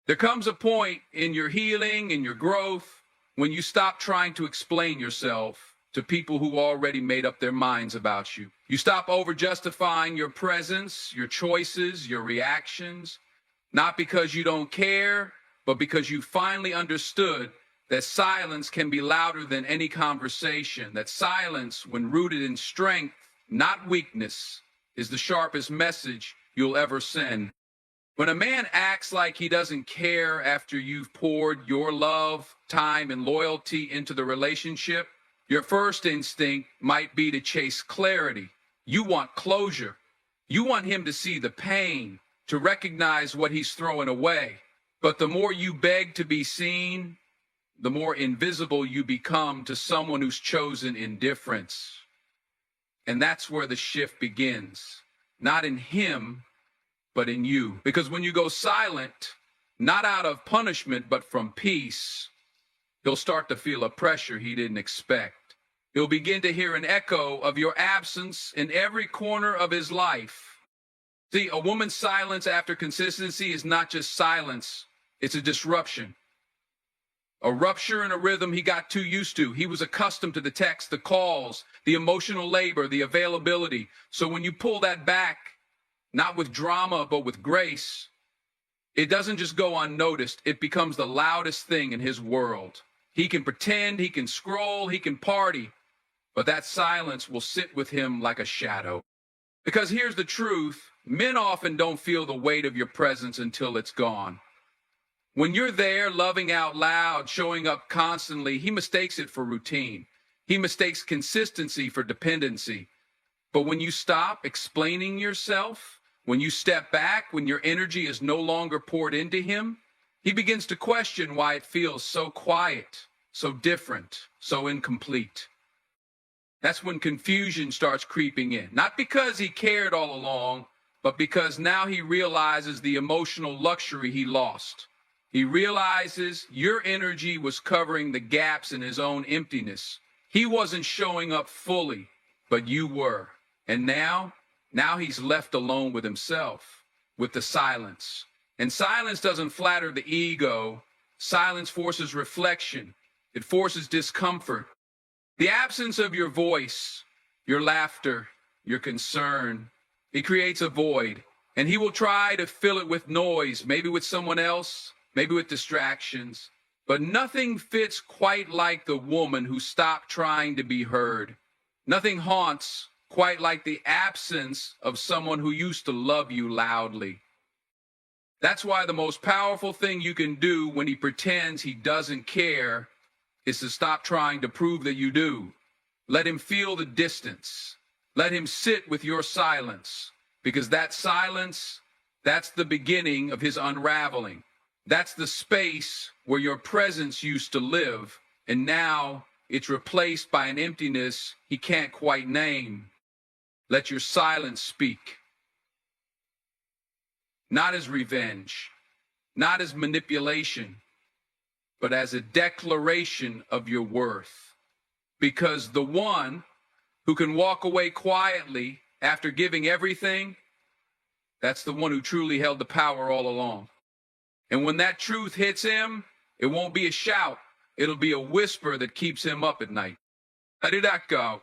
There comes a point in your healing and your growth when you stop trying to explain yourself to people who already made up their minds about you. You stop over justifying your presence, your choices, your reactions, not because you don't care, but because you finally understood that silence can be louder than any conversation, that silence, when rooted in strength, not weakness, is the sharpest message you'll ever send. When a man acts like he doesn't care after you've poured your love, time, and loyalty into the relationship, your first instinct might be to chase clarity. You want closure. You want him to see the pain, to recognize what he's throwing away. But the more you beg to be seen, the more invisible you become to someone who's chosen indifference. And that's where the shift begins. Not in him, but in you. Because when you go silent, not out of punishment, but from peace, he'll start to feel a pressure he didn't expect. He'll begin to hear an echo of your absence in every corner of his life. See, a woman's silence after consistency is not just silence, it's a disruption. A rupture in a rhythm he got too used to. He was accustomed to the text, the calls, the emotional labor, the availability. So when you pull that back, not with drama, but with grace, it doesn't just go unnoticed. It becomes the loudest thing in his world. He can pretend, he can scroll, he can party, but that silence will sit with him like a shadow. Because here's the truth, men often don't feel the weight of your presence until it's gone. When you're there, loving out loud, showing up constantly, he mistakes it for routine. He mistakes consistency for dependency. But when you stop explaining yourself, when you step back, when your energy is no longer poured into him, he begins to question why it feels so quiet, so different, so incomplete. That's when confusion starts creeping in. Not because he cared all along, but because now he realizes the emotional luxury he lost. He realizes your energy was covering the gaps in his own emptiness. He wasn't showing up fully, but you were. And now he's left alone with himself, with the silence. And silence doesn't flatter the ego. Silence forces reflection. It forces discomfort. The absence of your voice, your laughter, your concern, it creates a void. And he will try to fill it with noise, maybe with someone else, maybe with distractions. But nothing fits quite like the woman who stopped trying to be heard. Nothing haunts quite like the absence of someone who used to love you loudly. That's why the most powerful thing you can do when he pretends he doesn't care is to stop trying to prove that you do. Let him feel the distance. Let him sit with your silence, because that silence, that's the beginning of his unraveling. That's the space where your presence used to live, and now it's replaced by an emptiness he can't quite name. Let your silence speak. Not as revenge, not as manipulation, but as a declaration of your worth. Because the one who can walk away quietly after giving everything, that's the one who truly held the power all along. And when that truth hits him, it won't be a shout. It'll be a whisper that keeps him up at night. How did that go?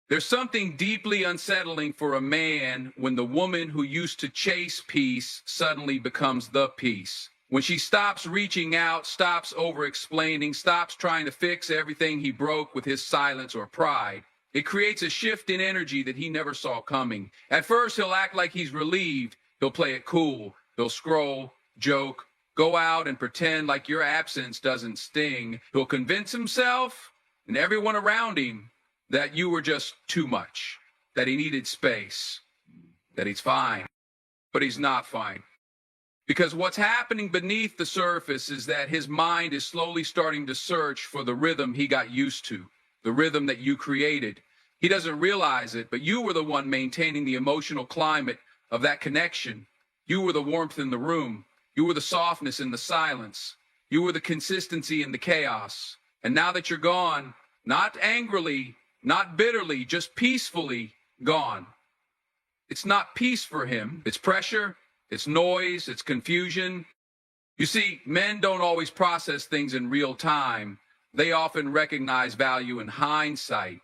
There's something deeply unsettling for a man when the woman who used to chase peace suddenly becomes the peace. When she stops reaching out, stops over-explaining, stops trying to fix everything he broke with his silence or pride, it creates a shift in energy that he never saw coming. At first, he'll act like he's relieved. He'll play it cool. He'll scroll, joke, go out and pretend like your absence doesn't sting. He'll convince himself and everyone around him that you were just too much, that he needed space, that he's fine. But he's not fine. Because what's happening beneath the surface is that his mind is slowly starting to search for the rhythm he got used to, the rhythm that you created. He doesn't realize it, but you were the one maintaining the emotional climate of that connection. You were the warmth in the room. You were the softness in the silence. You were the consistency in the chaos. And now that you're gone, not angrily, not bitterly, just peacefully gone. It's not peace for him. It's pressure, it's noise, it's confusion. You see, men don't always process things in real time. They often recognize value in hindsight.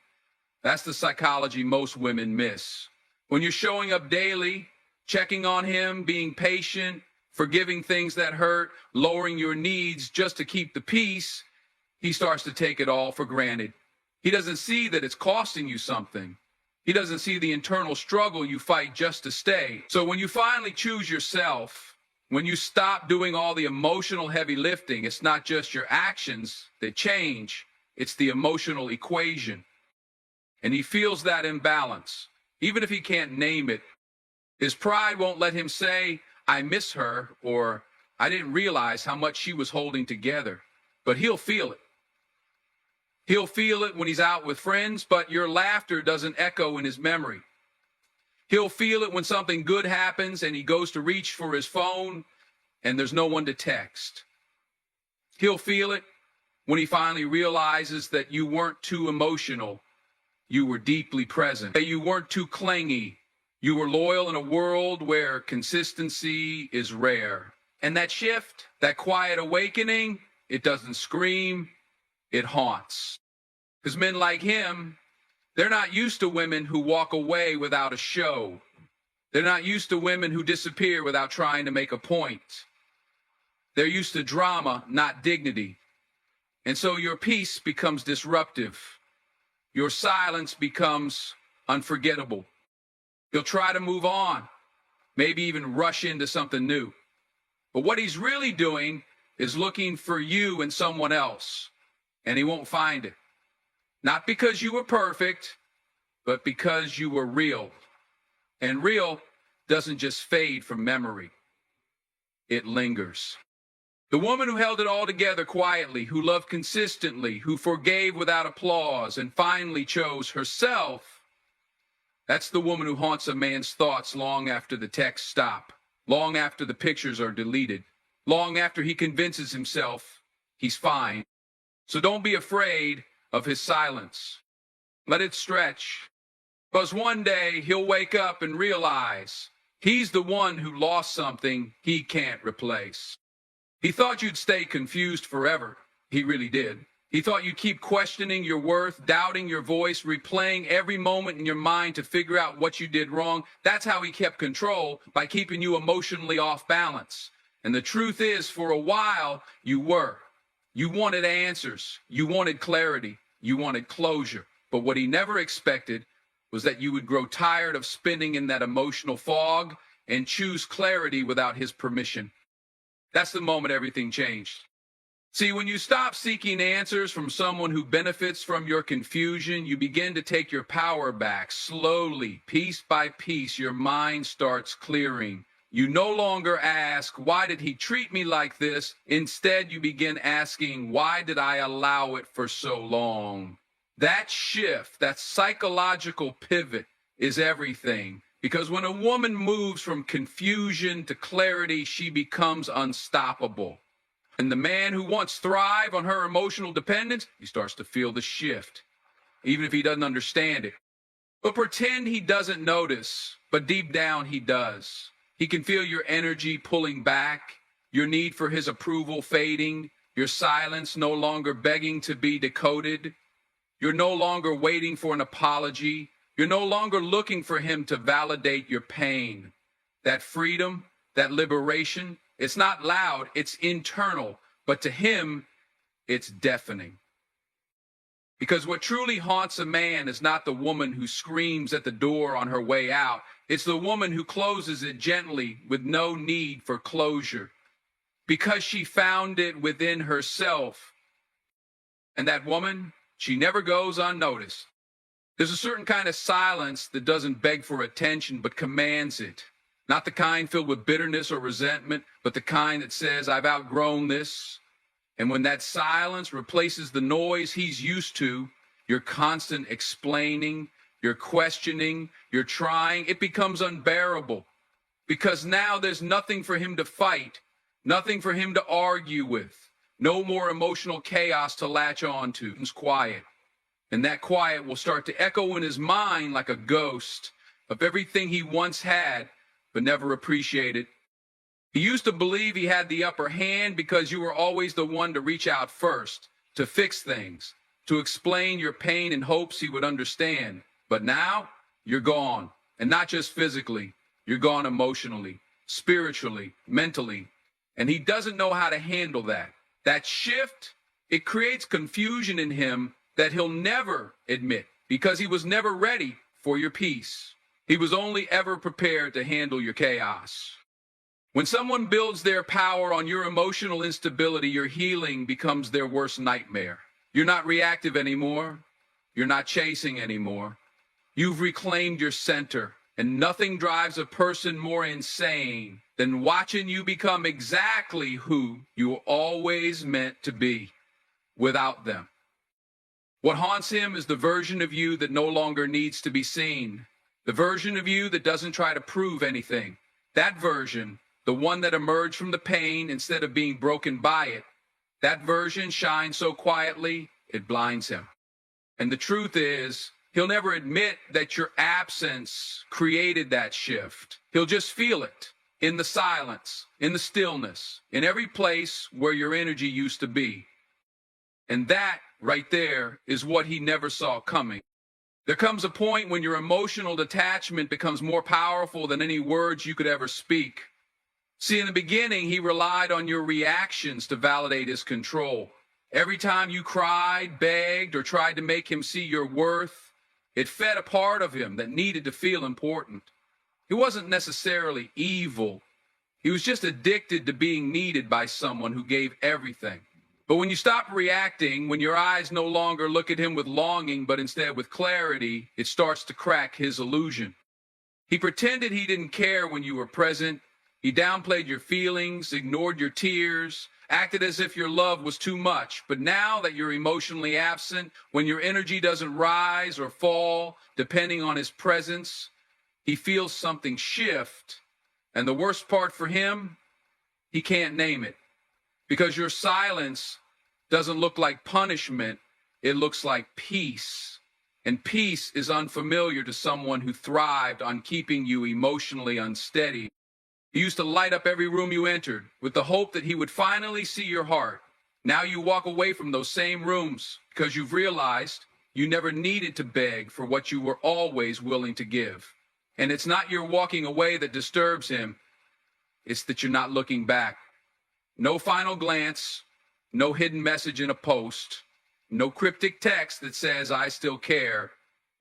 That's the psychology most women miss. When you're showing up daily, checking on him, being patient, forgiving things that hurt, lowering your needs just to keep the peace, he starts to take it all for granted. He doesn't see that it's costing you something. He doesn't see the internal struggle you fight just to stay. So when you finally choose yourself, when you stop doing all the emotional heavy lifting, it's not just your actions that change, it's the emotional equation. And he feels that imbalance, even if he can't name it. His pride won't let him say, I miss her, or I didn't realize how much she was holding together. But he'll feel it. He'll feel it when he's out with friends, but your laughter doesn't echo in his memory. He'll feel it when something good happens and he goes to reach for his phone and there's no one to text. He'll feel it when he finally realizes that you weren't too emotional. You were deeply present. That you weren't too clingy. You were loyal in a world where consistency is rare. And that shift, that quiet awakening, it doesn't scream, it haunts. Because men like him, they're not used to women who walk away without a show. They're not used to women who disappear without trying to make a point. They're used to drama, not dignity. And so your peace becomes disruptive. Your silence becomes unforgettable. He'll try to move on, maybe even rush into something new. But what he's really doing is looking for you in someone else, and he won't find it. Not because you were perfect, but because you were real. And real doesn't just fade from memory. It lingers. The woman who held it all together quietly, who loved consistently, who forgave without applause, and finally chose herself, that's the woman who haunts a man's thoughts long after the texts stop, long after the pictures are deleted, long after he convinces himself he's fine. So don't be afraid of his silence. Let it stretch. Because one day he'll wake up and realize he's the one who lost something he can't replace. He thought you'd stay confused forever. He really did. He thought you'd keep questioning your worth, doubting your voice, replaying every moment in your mind to figure out what you did wrong. That's how he kept control, by keeping you emotionally off balance. And the truth is, for a while, you were. You wanted answers. You wanted clarity. You wanted closure. But what he never expected was that you would grow tired of spinning in that emotional fog and choose clarity without his permission. That's the moment everything changed. See, when you stop seeking answers from someone who benefits from your confusion, you begin to take your power back. Slowly, piece by piece, your mind starts clearing. You no longer ask, why did he treat me like this? Instead, you begin asking, why did I allow it for so long? That shift, that psychological pivot, is everything. Because when a woman moves from confusion to clarity, she becomes unstoppable. And the man who once thrived on her emotional dependence, he starts to feel the shift, even if he doesn't understand it. But pretend he doesn't notice, but deep down he does. He can feel your energy pulling back, your need for his approval fading, your silence no longer begging to be decoded. You're no longer waiting for an apology. You're no longer looking for him to validate your pain. That freedom, that liberation, it's not loud, it's internal, but to him, it's deafening. Because what truly haunts a man is not the woman who screams at the door on her way out. It's the woman who closes it gently with no need for closure, because she found it within herself. And that woman, she never goes unnoticed. There's a certain kind of silence that doesn't beg for attention, but commands it. Not the kind filled with bitterness or resentment, but the kind that says, I've outgrown this. And when that silence replaces the noise he's used to, your constant explaining, your questioning, your trying, it becomes unbearable. Because now there's nothing for him to fight, nothing for him to argue with, no more emotional chaos to latch on to. It's quiet. And that quiet will start to echo in his mind like a ghost of everything he once had but never appreciated. He used to believe he had the upper hand because you were always the one to reach out first, to fix things, to explain your pain in hopes he would understand. But now, you're gone. And not just physically, you're gone emotionally, spiritually, mentally. And he doesn't know how to handle that. That shift, it creates confusion in him that he'll never admit because he was never ready for your peace. He was only ever prepared to handle your chaos. When someone builds their power on your emotional instability, your healing becomes their worst nightmare. You're not reactive anymore. You're not chasing anymore. You've reclaimed your center, and nothing drives a person more insane than watching you become exactly who you were always meant to be without them. What haunts him is the version of you that no longer needs to be seen, the version of you that doesn't try to prove anything. That version, the one that emerged from the pain instead of being broken by it, that version shines so quietly, it blinds him. And the truth is, he'll never admit that your absence created that shift. He'll just feel it in the silence, in the stillness, in every place where your energy used to be. And that right there is what he never saw coming. There comes a point when your emotional detachment becomes more powerful than any words you could ever speak. See, in the beginning, he relied on your reactions to validate his control. Every time you cried, begged, or tried to make him see your worth, it fed a part of him that needed to feel important. He wasn't necessarily evil. He was just addicted to being needed by someone who gave everything. But when you stop reacting, when your eyes no longer look at him with longing, but instead with clarity, it starts to crack his illusion. He pretended he didn't care when you were present. He downplayed your feelings, ignored your tears, acted as if your love was too much. But now that you're emotionally absent, when your energy doesn't rise or fall, depending on his presence, he feels something shift. And the worst part for him, he can't name it. Because your silence doesn't look like punishment, it looks like peace. And peace is unfamiliar to someone who thrived on keeping you emotionally unsteady. He used to light up every room you entered with the hope that he would finally see your heart. Now you walk away from those same rooms because you've realized you never needed to beg for what you were always willing to give. And it's not your walking away that disturbs him. It's that you're not looking back. No final glance, no hidden message in a post, no cryptic text that says, "I still care."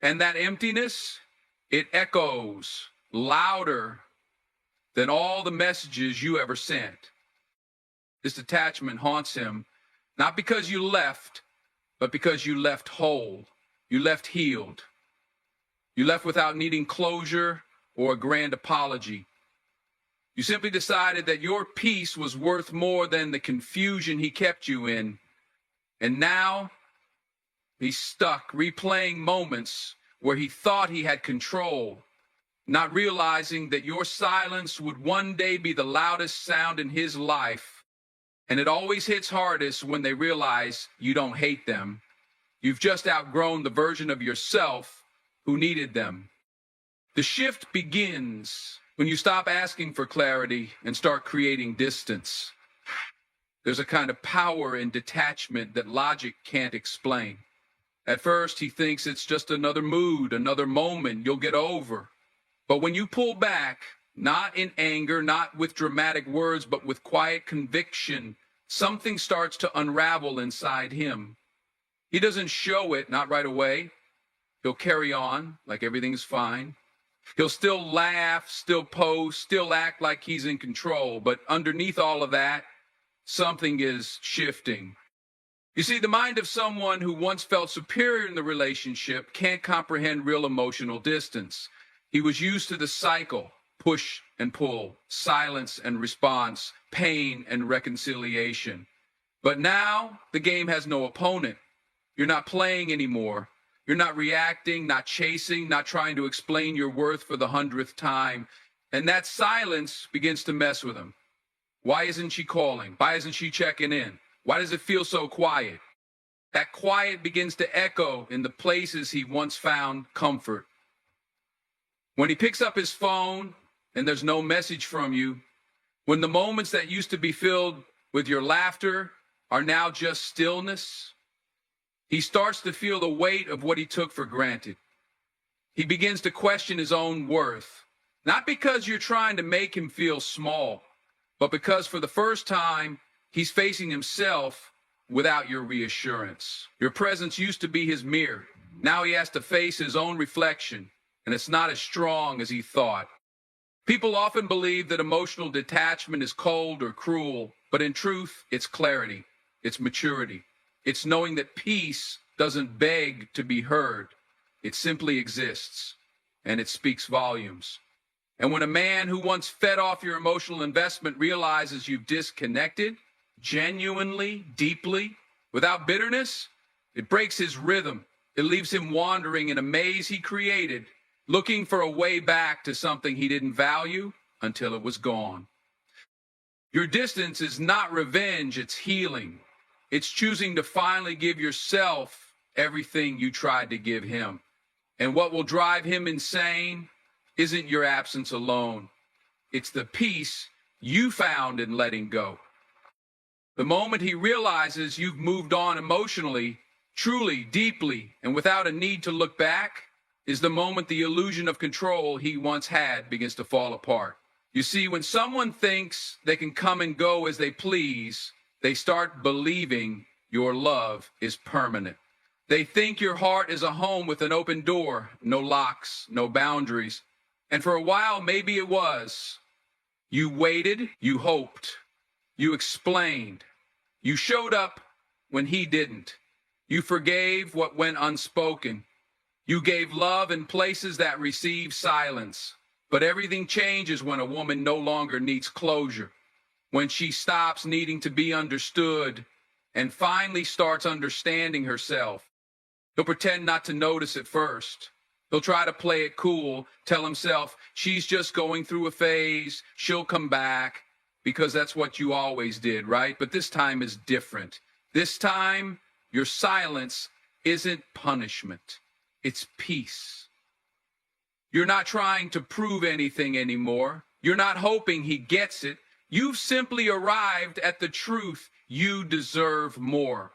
And that emptiness, it echoes louder than all the messages you ever sent. This detachment haunts him, not because you left, but because you left whole. You left healed. You left without needing closure or a grand apology. You simply decided that your peace was worth more than the confusion he kept you in. And now, he's stuck replaying moments where he thought he had control, not realizing that your silence would one day be the loudest sound in his life. And it always hits hardest when they realize you don't hate them. You've just outgrown the version of yourself who needed them. The shift begins when you stop asking for clarity and start creating distance. There's a kind of power in detachment that logic can't explain. At first, he thinks it's just another mood, another moment you'll get over. But when you pull back, not in anger, not with dramatic words, but with quiet conviction, something starts to unravel inside him. He doesn't show it, not right away. He'll carry on like everything's fine. He'll still laugh, still post, still act like he's in control. But underneath all of that, something is shifting. You see, the mind of someone who once felt superior in the relationship can't comprehend real emotional distance. He was used to the cycle, push and pull, silence and response, pain and reconciliation. But now the game has no opponent. You're not playing anymore. You're not reacting, not chasing, not trying to explain your worth for the 100th time. And that silence begins to mess with him. Why isn't she calling? Why isn't she checking in? Why does it feel so quiet? That quiet begins to echo in the places he once found comfort. When he picks up his phone and there's no message from you, When the moments that used to be filled with your laughter are now just stillness, he starts to feel the weight of what he took for granted. He begins to question his own worth, not because you're trying to make him feel small, but because for the first time, he's facing himself without your reassurance. Your presence used to be his mirror. Now he has to face his own reflection, and it's not as strong as he thought. People often believe that emotional detachment is cold or cruel, but in truth, it's clarity, it's maturity. It's knowing that peace doesn't beg to be heard. It simply exists, and it speaks volumes. And when a man who once fed off your emotional investment realizes you've disconnected, genuinely, deeply, without bitterness, it breaks his rhythm. It leaves him wandering in a maze he created, looking for a way back to something he didn't value until it was gone. Your distance is not revenge, it's healing. It's choosing to finally give yourself everything you tried to give him. And what will drive him insane isn't your absence alone. It's the peace you found in letting go. The moment he realizes you've moved on emotionally, truly, deeply, and without a need to look back, is the moment the illusion of control he once had begins to fall apart. You see, when someone thinks they can come and go as they please, they start believing your love is permanent. They think your heart is a home with an open door, no locks, no boundaries. And for a while, maybe it was. You waited, you hoped, you explained, you showed up when he didn't. You forgave what went unspoken. You gave love in places that receive silence. But everything changes when a woman no longer needs closure, when she stops needing to be understood and finally starts understanding herself. He'll pretend not to notice at first. He'll try to play it cool, tell himself she's just going through a phase, she'll come back, because that's what you always did, right? But this time is different. This time, your silence isn't punishment. It's peace. You're not trying to prove anything anymore. You're not hoping he gets it. You've simply arrived at the truth. You deserve more.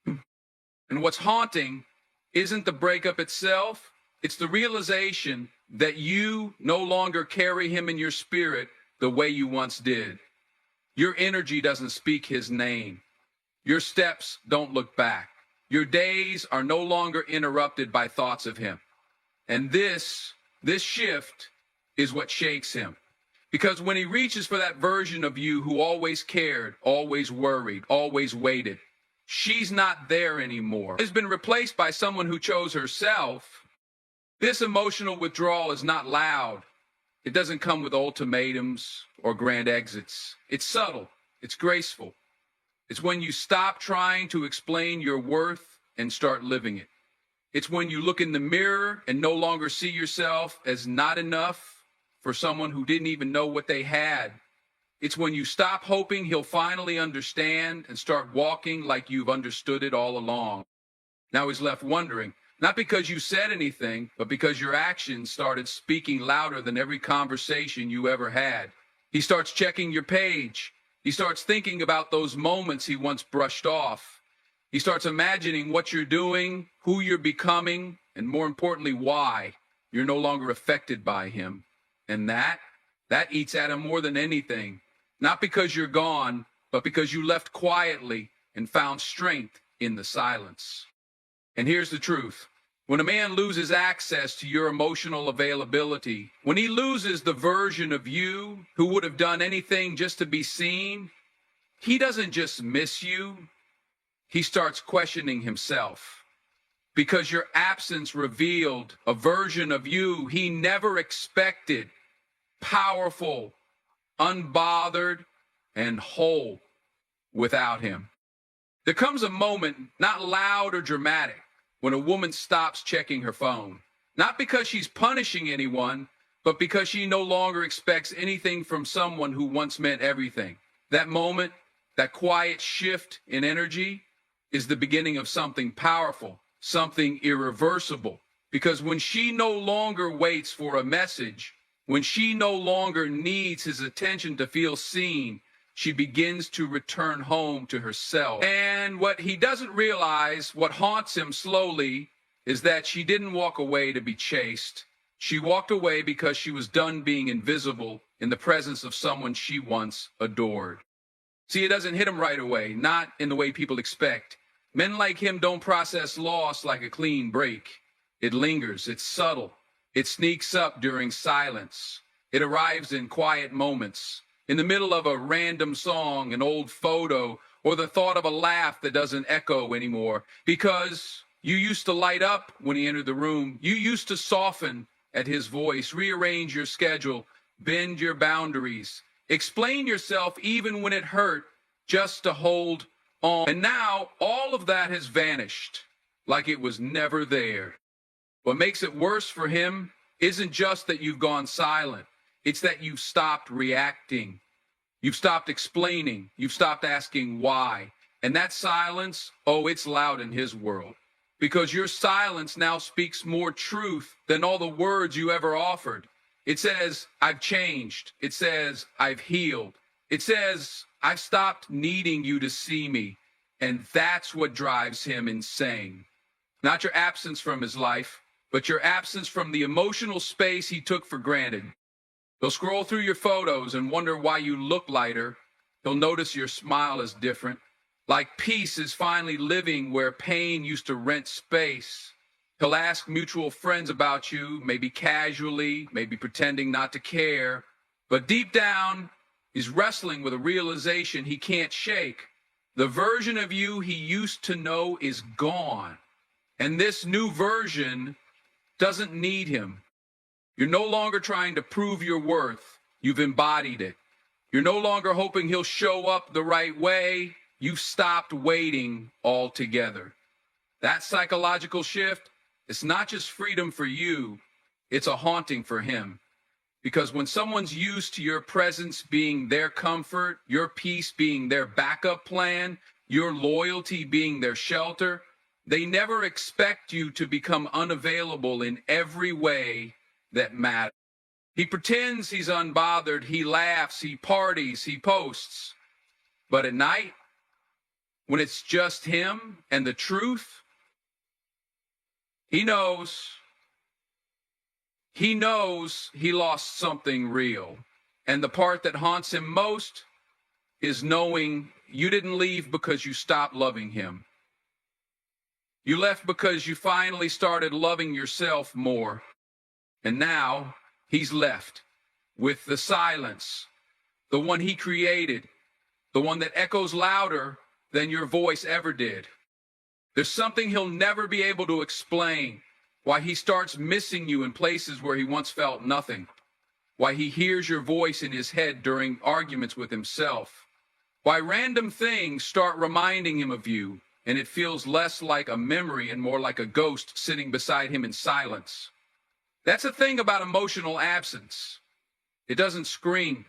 And what's haunting isn't the breakup itself. It's the realization that you no longer carry him in your spirit the way you once did. Your energy doesn't speak his name. Your steps don't look back. Your days are no longer interrupted by thoughts of him. And this shift is what shakes him. Because when he reaches for that version of you who always cared, always worried, always waited, she's not there anymore. Has been replaced by someone who chose herself. This emotional withdrawal is not loud. It doesn't come with ultimatums or grand exits. It's subtle. It's graceful. It's when you stop trying to explain your worth and start living it. It's when you look in the mirror and no longer see yourself as not enough for someone who didn't even know what they had. It's when you stop hoping he'll finally understand and start walking like you've understood it all along. Now he's left wondering, not because you said anything, but because your actions started speaking louder than every conversation you ever had. He starts checking your page. He starts thinking about those moments he once brushed off. He starts imagining what you're doing, who you're becoming, and more importantly, why you're no longer affected by him. And that eats at him more than anything. Not because you're gone, but because you left quietly and found strength in the silence. And here's the truth. When a man loses access to your emotional availability, when he loses the version of you who would have done anything just to be seen, he doesn't just miss you, he starts questioning himself. Because your absence revealed a version of you he never expected, powerful, unbothered, and whole without him. There comes a moment, not loud or dramatic, when a woman stops checking her phone. Not because she's punishing anyone, but because she no longer expects anything from someone who once meant everything. That moment, that quiet shift in energy, is the beginning of something powerful, something irreversible. Because when she no longer waits for a message, When she no longer needs his attention to feel seen, she begins to return home to herself. And what he doesn't realize, what haunts him slowly, is that she didn't walk away to be chased. She walked away because she was done being invisible in the presence of someone she once adored. See, it doesn't hit him right away, not in the way people expect. Men like him don't process loss like a clean break. It lingers, it's subtle. It sneaks up during silence. It arrives in quiet moments, in the middle of a random song, an old photo, or the thought of a laugh that doesn't echo anymore. Because you used to light up when he entered the room. You used to soften at his voice, rearrange your schedule, bend your boundaries, explain yourself even when it hurt, just to hold on. And now all of that has vanished, like it was never there. What makes it worse for him isn't just that you've gone silent. It's that you've stopped reacting. You've stopped explaining. You've stopped asking why. And that silence, oh, it's loud in his world. Because your silence now speaks more truth than all the words you ever offered. It says, I've changed. It says, I've healed. It says, I've stopped needing you to see me. And that's what drives him insane. Not your absence from his life, but your absence from the emotional space he took for granted. He'll scroll through your photos and wonder why you look lighter. He'll notice your smile is different. Like peace is finally living where pain used to rent space. He'll ask mutual friends about you, maybe casually, maybe pretending not to care. But deep down, he's wrestling with a realization he can't shake. The version of you he used to know is gone. And this new version doesn't need him. You're no longer trying to prove your worth. You've embodied it. You're no longer hoping he'll show up the right way. You've stopped waiting altogether. That psychological shift, it's not just freedom for you, it's a haunting for him. Because when someone's used to your presence being their comfort, your peace being their backup plan, your loyalty being their shelter, they never expect you to become unavailable in every way that matters. He pretends he's unbothered, he laughs, he parties, he posts. But at night, when it's just him and the truth, he knows he lost something real. And the part that haunts him most is knowing you didn't leave because you stopped loving him. You left because you finally started loving yourself more. And now he's left with the silence, the one he created, the one that echoes louder than your voice ever did. There's something he'll never be able to explain, why he starts missing you in places where he once felt nothing, why he hears your voice in his head during arguments with himself, why random things start reminding him of you, and it feels less like a memory and more like a ghost sitting beside him in silence. That's the thing about emotional absence. It doesn't scream.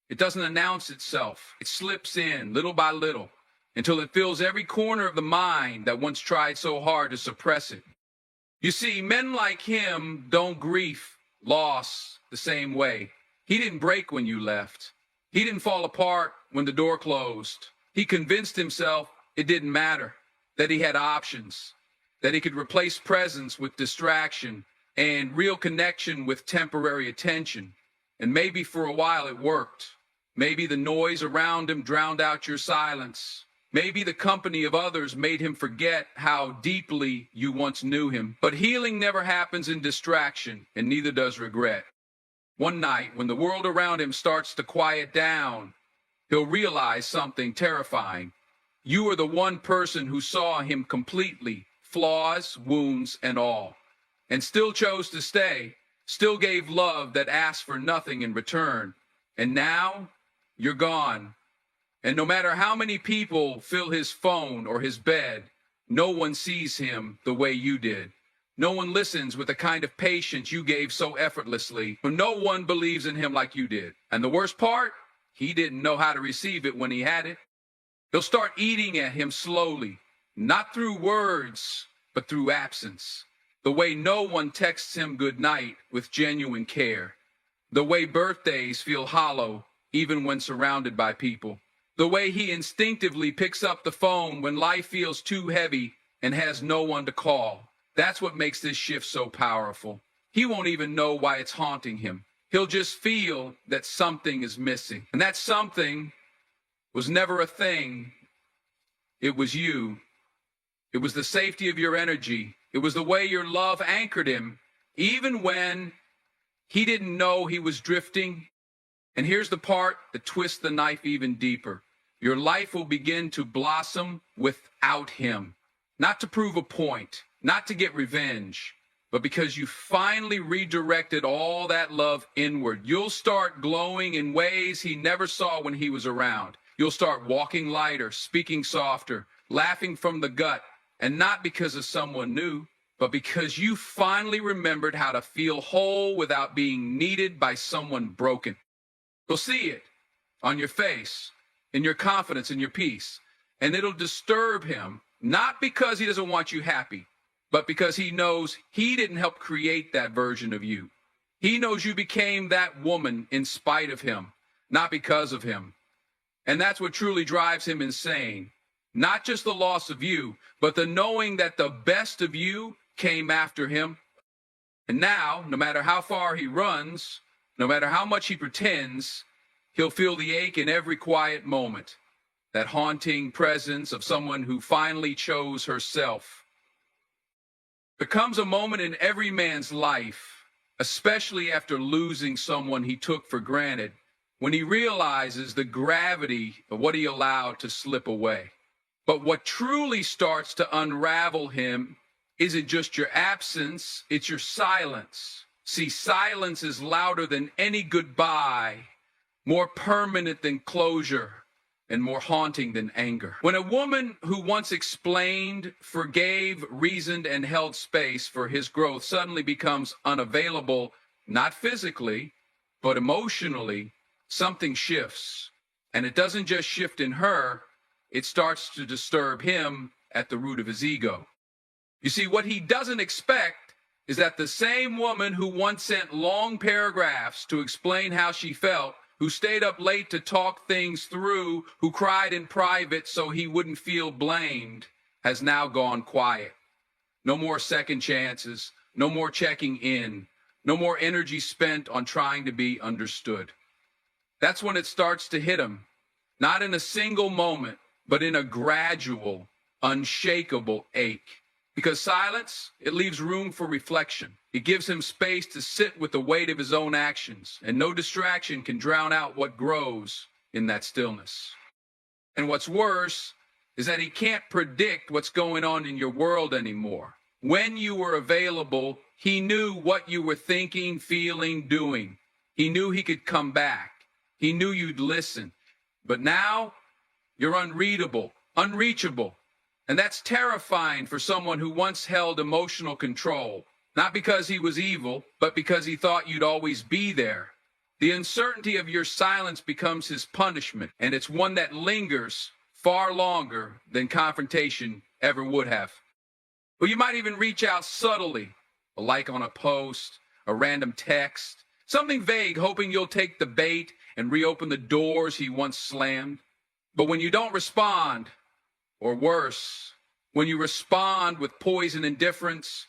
It doesn't announce itself. It slips in little by little until it fills every corner of the mind that once tried so hard to suppress it. You see, men like him don't grieve loss the same way. He didn't break when you left. He didn't fall apart when the door closed. He convinced himself it didn't matter, that he had options, that he could replace presence with distraction and real connection with temporary attention. And maybe for a while it worked. Maybe the noise around him drowned out your silence. Maybe the company of others made him forget how deeply you once knew him. But healing never happens in distraction, and neither does regret. One night, when the world around him starts to quiet down, he'll realize something terrifying. You are the one person who saw him completely, flaws, wounds, and all, and still chose to stay, still gave love that asked for nothing in return. And now, you're gone. And no matter how many people fill his phone or his bed, no one sees him the way you did. No one listens with the kind of patience you gave so effortlessly. No one believes in him like you did. And the worst part, he didn't know how to receive it when he had it. He'll start eating at him slowly, not through words, but through absence. The way no one texts him good night with genuine care. The way birthdays feel hollow even when surrounded by people. The way he instinctively picks up the phone when life feels too heavy and has no one to call. That's what makes this shift so powerful. He won't even know why it's haunting him. He'll just feel that something is missing. And that something was never a thing. It was you. It was the safety of your energy. It was the way your love anchored him, even when he didn't know he was drifting. And here's the part that twists the knife even deeper. Your life will begin to blossom without him. Not to prove a point, not to get revenge, but because you finally redirected all that love inward. You'll start glowing in ways he never saw when he was around. You'll start walking lighter, speaking softer, laughing from the gut, and not because of someone new, but because you finally remembered how to feel whole without being needed by someone broken. You'll see it on your face, in your confidence, in your peace, and it'll disturb him, not because he doesn't want you happy, but because he knows he didn't help create that version of you. He knows you became that woman in spite of him, not because of him. And that's what truly drives him insane. Not just the loss of you, but the knowing that the best of you came after him. And now, no matter how far he runs, no matter how much he pretends, he'll feel the ache in every quiet moment. That haunting presence of someone who finally chose herself. There comes a moment in every man's life, especially after losing someone he took for granted, when he realizes the gravity of what he allowed to slip away. But what truly starts to unravel him isn't just your absence, it's your silence. See, silence is louder than any goodbye, more permanent than closure, and more haunting than anger. When a woman who once explained, forgave, reasoned, and held space for his growth suddenly becomes unavailable, not physically, but emotionally, something shifts. And it doesn't just shift in her, it starts to disturb him at the root of his ego. You see, what he doesn't expect is that the same woman who once sent long paragraphs to explain how she felt, who stayed up late to talk things through, who cried in private so he wouldn't feel blamed, has now gone quiet. No more second chances, no more checking in, no more energy spent on trying to be understood. That's when it starts to hit him, not in a single moment, but in a gradual, unshakable ache. Because silence, it leaves room for reflection. It gives him space to sit with the weight of his own actions, and no distraction can drown out what grows in that stillness. And what's worse is that he can't predict what's going on in your world anymore. When you were available, he knew what you were thinking, feeling, doing. He knew he could come back. He knew you'd listen. But now, you're unreadable, unreachable. And that's terrifying for someone who once held emotional control, not because he was evil, but because he thought you'd always be there. The uncertainty of your silence becomes his punishment, and it's one that lingers far longer than confrontation ever would have. Or you might even reach out subtly, a like on a post, a random text, something vague, hoping you'll take the bait and reopen the doors he once slammed. But when you don't respond, or worse, when you respond with poison indifference,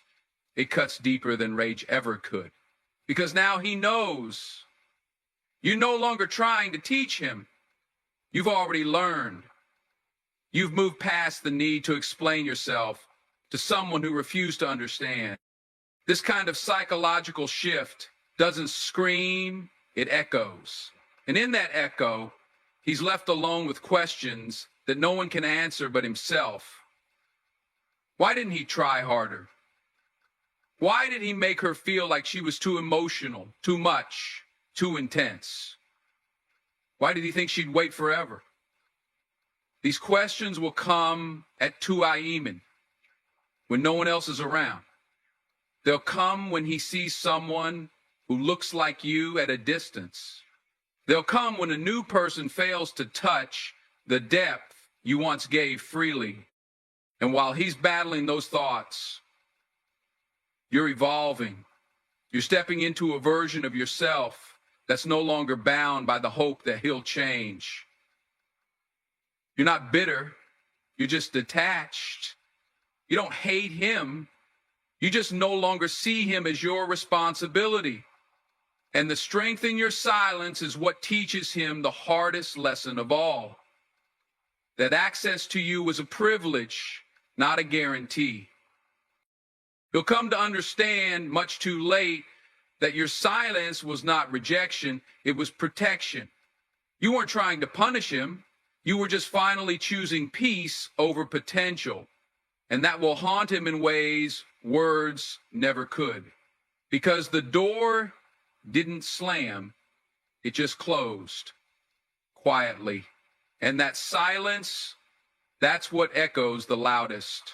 it cuts deeper than rage ever could. Because now he knows. You're no longer trying to teach him. You've already learned. You've moved past the need to explain yourself to someone who refused to understand. This kind of psychological shift doesn't scream, it echoes. And in that echo, he's left alone with questions that no one can answer but himself. Why didn't he try harder? Why did he make her feel like she was too emotional, too much, too intense? Why did he think she'd wait forever? These questions will come at 2 a.m. when no one else is around. They'll come when he sees someone who looks like you at a distance. They'll come when a new person fails to touch the depth you once gave freely. And while he's battling those thoughts, you're evolving. You're stepping into a version of yourself that's no longer bound by the hope that he'll change. You're not bitter. You're just detached. You don't hate him. You just no longer see him as your responsibility. And the strength in your silence is what teaches him the hardest lesson of all. That access to you was a privilege, not a guarantee. He'll come to understand much too late that your silence was not rejection, it was protection. You weren't trying to punish him. You were just finally choosing peace over potential. And that will haunt him in ways words never could. Because the door didn't slam, it just closed quietly. And that silence, that's what echoes the loudest.